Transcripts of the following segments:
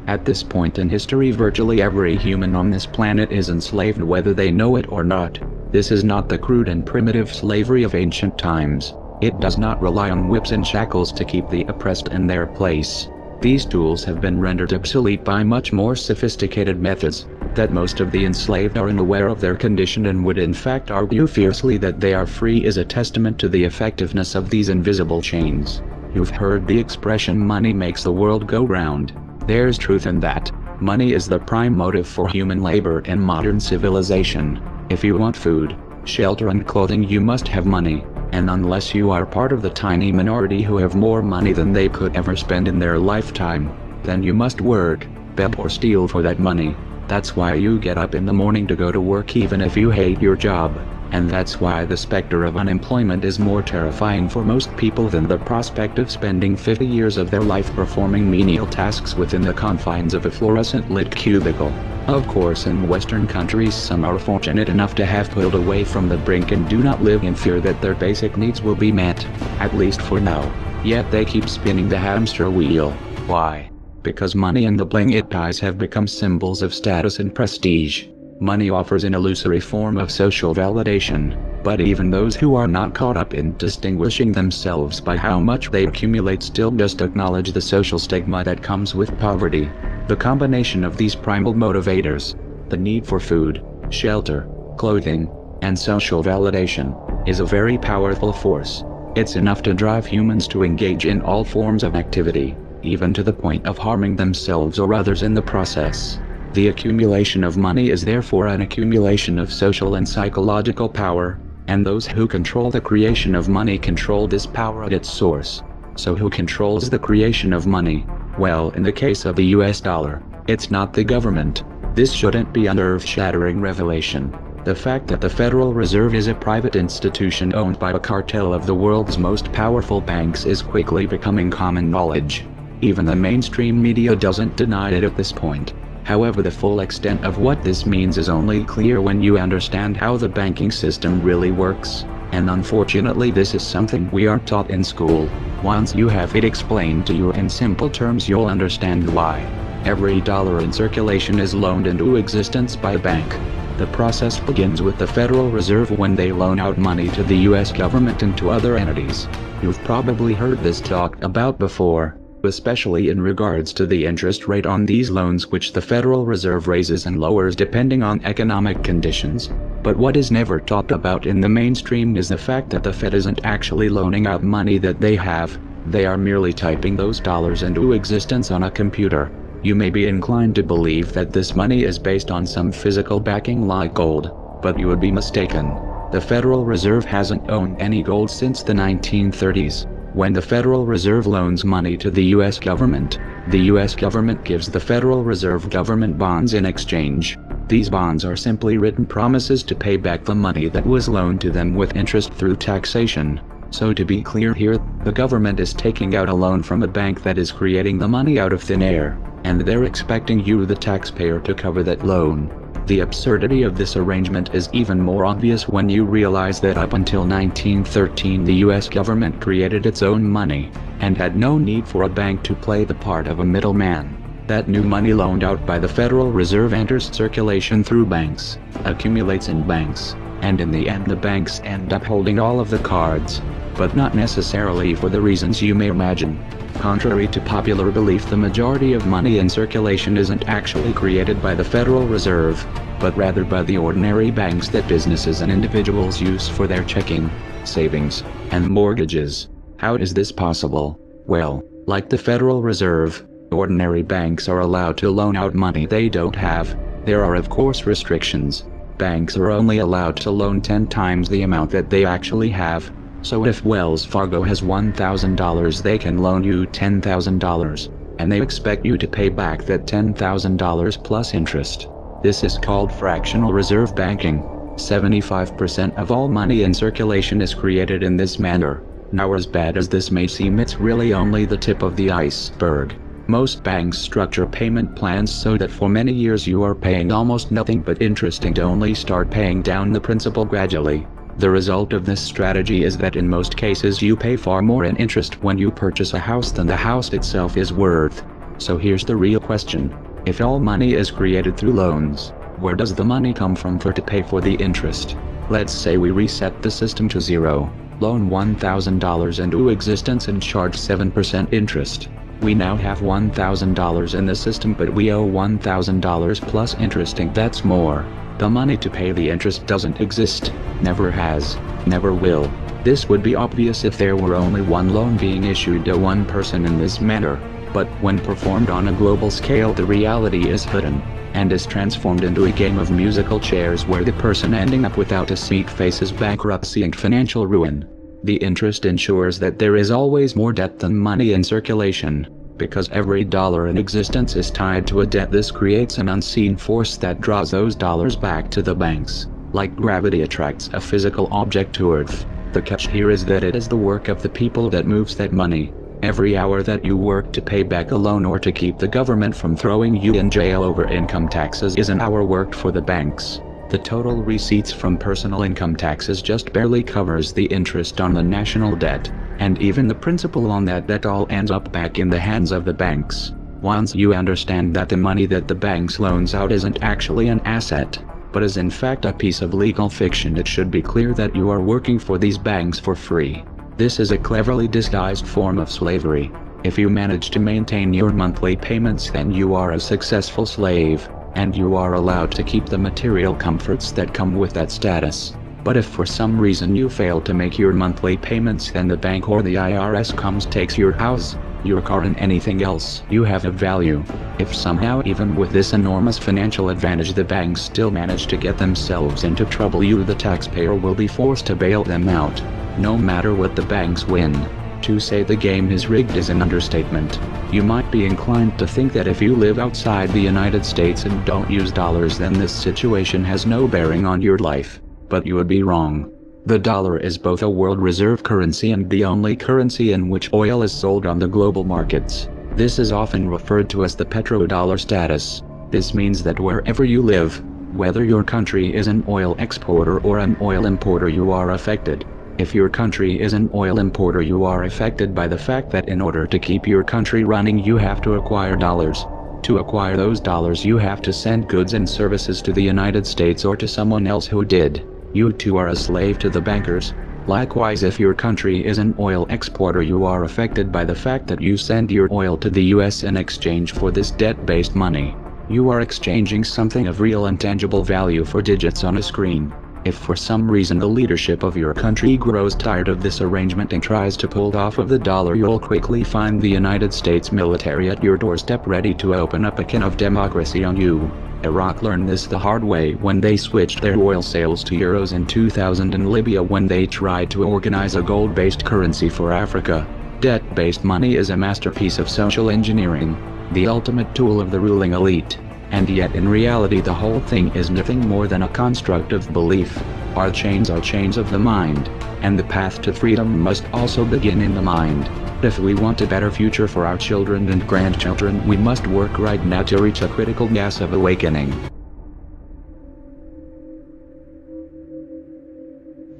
At this point in history, virtually every human on this planet is enslaved whether they know it or not. This is not the crude and primitive slavery of ancient times. It does not rely on whips and shackles to keep the oppressed in their place. These tools have been rendered obsolete by much more sophisticated methods. That most of the enslaved are unaware of their condition and would in fact argue fiercely that they are free is a testament to the effectiveness of these invisible chains. You've heard the expression money makes the world go round. There's truth in that. Money is the prime motive for human labor in modern civilization. If you want food, shelter and clothing, you must have money, and unless you are part of the tiny minority who have more money than they could ever spend in their lifetime, then you must work, beg or steal for that money. That's why you get up in the morning to go to work even if you hate your job, and that's why the specter of unemployment is more terrifying for most people than the prospect of spending 50 years of their life performing menial tasks within the confines of a fluorescent-lit cubicle. Of course, in Western countries some are fortunate enough to have pulled away from the brink and do not live in fear that their basic needs will be met, at least for now. Yet they keep spinning the hamster wheel. Why? Because money and the bling it ties have become symbols of status and prestige. Money offers an illusory form of social validation, but even those who are not caught up in distinguishing themselves by how much they accumulate still just acknowledge the social stigma that comes with poverty. The combination of these primal motivators, the need for food, shelter, clothing, and social validation, is a very powerful force. It's enough to drive humans to engage in all forms of activity, even to the point of harming themselves or others in the process. The accumulation of money is therefore an accumulation of social and psychological power, and those who control the creation of money control this power at its source. So who controls the creation of money? Well, in the case of the US dollar, it's not the government. This shouldn't be an earth-shattering revelation. The fact that the Federal Reserve is a private institution owned by a cartel of the world's most powerful banks is quickly becoming common knowledge. Even the mainstream media doesn't deny it at this point. However, the full extent of what this means is only clear when you understand how the banking system really works, and unfortunately this is something we aren't taught in school. Once you have it explained to you in simple terms, you'll understand why. Every dollar in circulation is loaned into existence by a bank. The process begins with the Federal Reserve when they loan out money to the US government and to other entities. You've probably heard this talked about before, especially in regards to the interest rate on these loans, which the Federal Reserve raises and lowers depending on economic conditions. But what is never talked about in the mainstream is the fact that the Fed isn't actually loaning out money that they have. They are merely typing those dollars into existence on a computer. You may be inclined to believe that this money is based on some physical backing like gold, but you would be mistaken. The Federal Reserve hasn't owned any gold since the 1930s. When the Federal Reserve loans money to the US government, the US government gives the Federal Reserve government bonds in exchange. These bonds are simply written promises to pay back the money that was loaned to them with interest through taxation. So to be clear here, the government is taking out a loan from a bank that is creating the money out of thin air, and they're expecting you, the taxpayer, to cover that loan. The absurdity of this arrangement is even more obvious when you realize that up until 1913 the US government created its own money, and had no need for a bank to play the part of a middleman. That new money loaned out by the Federal Reserve enters circulation through banks, accumulates in banks, and in the end the banks end up holding all of the cards, but not necessarily for the reasons you may imagine. Contrary to popular belief, the majority of money in circulation isn't actually created by the Federal Reserve, but rather by the ordinary banks that businesses and individuals use for their checking, savings, and mortgages. How is this possible? Well, like the Federal Reserve, ordinary banks are allowed to loan out money they don't have. There are of course restrictions. Banks are only allowed to loan 10 times the amount that they actually have. So if Wells Fargo has $1,000, they can loan you $10,000, and they expect you to pay back that $10,000 plus interest. This is called fractional reserve banking. 75% of all money in circulation is created in this manner. Now, as bad as this may seem, it's really only the tip of the iceberg. Most banks structure payment plans so that for many years you are paying almost nothing but interest and only start paying down the principal gradually. The result of this strategy is that in most cases you pay far more in interest when you purchase a house than the house itself is worth. So here's the real question. If all money is created through loans, where does the money come from to pay for the interest? Let's say we reset the system to zero, loan $1,000 into existence and charge 7% interest. We now have $1,000 in the system, but we owe $1,000 plus interest, and that's more. The money to pay the interest doesn't exist, never has, never will. This would be obvious if there were only one loan being issued to one person in this manner. But when performed on a global scale, the reality is hidden, and is transformed into a game of musical chairs where the person ending up without a seat faces bankruptcy and financial ruin. The interest ensures that there is always more debt than money in circulation. Because every dollar in existence is tied to a debt, this creates an unseen force that draws those dollars back to the banks. Like gravity attracts a physical object to Earth. The catch here is that it is the work of the people that moves that money. Every hour that you work to pay back a loan or to keep the government from throwing you in jail over income taxes is an hour worked for the banks. The total receipts from personal income taxes just barely covers the interest on the national debt, and even the principal on that debt all ends up back in the hands of the banks. Once you understand that the money that the banks loans out isn't actually an asset, but is in fact a piece of legal fiction, it should be clear that you are working for these banks for free. This is a cleverly disguised form of slavery. If you manage to maintain your monthly payments, then you are a successful slave, and you are allowed to keep the material comforts that come with that status. But if for some reason you fail to make your monthly payments, then the bank or the IRS comes, takes your house, your car, and anything else you have of value. If somehow, even with this enormous financial advantage, the banks still manage to get themselves into trouble, you, the taxpayer, will be forced to bail them out, no matter what the banks win. To say the game is rigged is an understatement. You might be inclined to think that if you live outside the United States and don't use dollars, then this situation has no bearing on your life. But you would be wrong. The dollar is both a world reserve currency and the only currency in which oil is sold on the global markets. This is often referred to as the petrodollar status. This means that wherever you live, whether your country is an oil exporter or an oil importer, you are affected. If your country is an oil importer, you are affected by the fact that in order to keep your country running, you have to acquire dollars. To acquire those dollars, you have to send goods and services to the United States or to someone else who did. You too are a slave to the bankers. Likewise, if your country is an oil exporter, you are affected by the fact that you send your oil to the US in exchange for this debt-based money. You are exchanging something of real and tangible value for digits on a screen. If for some reason the leadership of your country grows tired of this arrangement and tries to pull off of the dollar, you'll quickly find the United States military at your doorstep ready to open up a can of democracy on you. Iraq learned this the hard way when they switched their oil sales to euros in 2000, and Libya when they tried to organize a gold-based currency for Africa. Debt-based money is a masterpiece of social engineering, the ultimate tool of the ruling elite. And yet in reality the whole thing is nothing more than a construct of belief. Our chains are chains of the mind, and the path to freedom must also begin in the mind. If we want a better future for our children and grandchildren, we must work right now to reach a critical mass of awakening.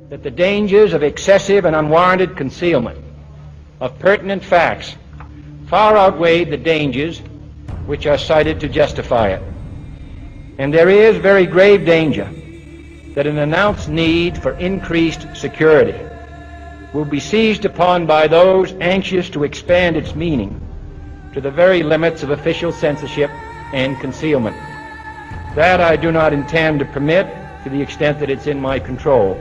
That the dangers of excessive and unwarranted concealment of pertinent facts far outweighed the dangers which are cited to justify it. And there is very grave danger that an announced need for increased security will be seized upon by those anxious to expand its meaning to the very limits of official censorship and concealment. That I do not intend to permit to the extent that it's in my control.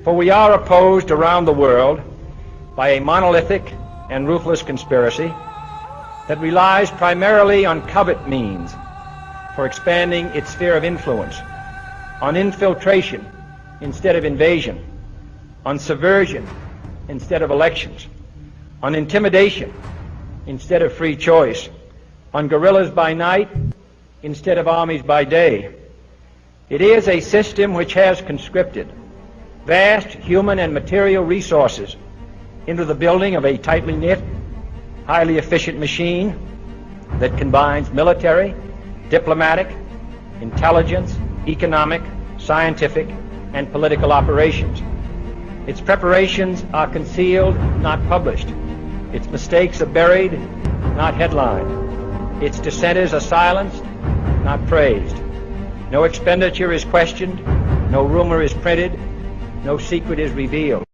For we are opposed around the world by a monolithic and ruthless conspiracy that relies primarily on covert means for expanding its sphere of influence, on infiltration instead of invasion, on subversion instead of elections, on intimidation instead of free choice, on guerrillas by night instead of armies by day. It is a system which has conscripted vast human and material resources into the building of a tightly knit, highly efficient machine that combines military, diplomatic, intelligence, economic, scientific, and political operations. Its preparations are concealed, not published. Its mistakes are buried, not headlined. Its dissenters are silenced, not praised. No expenditure is questioned, no rumor is printed, no secret is revealed.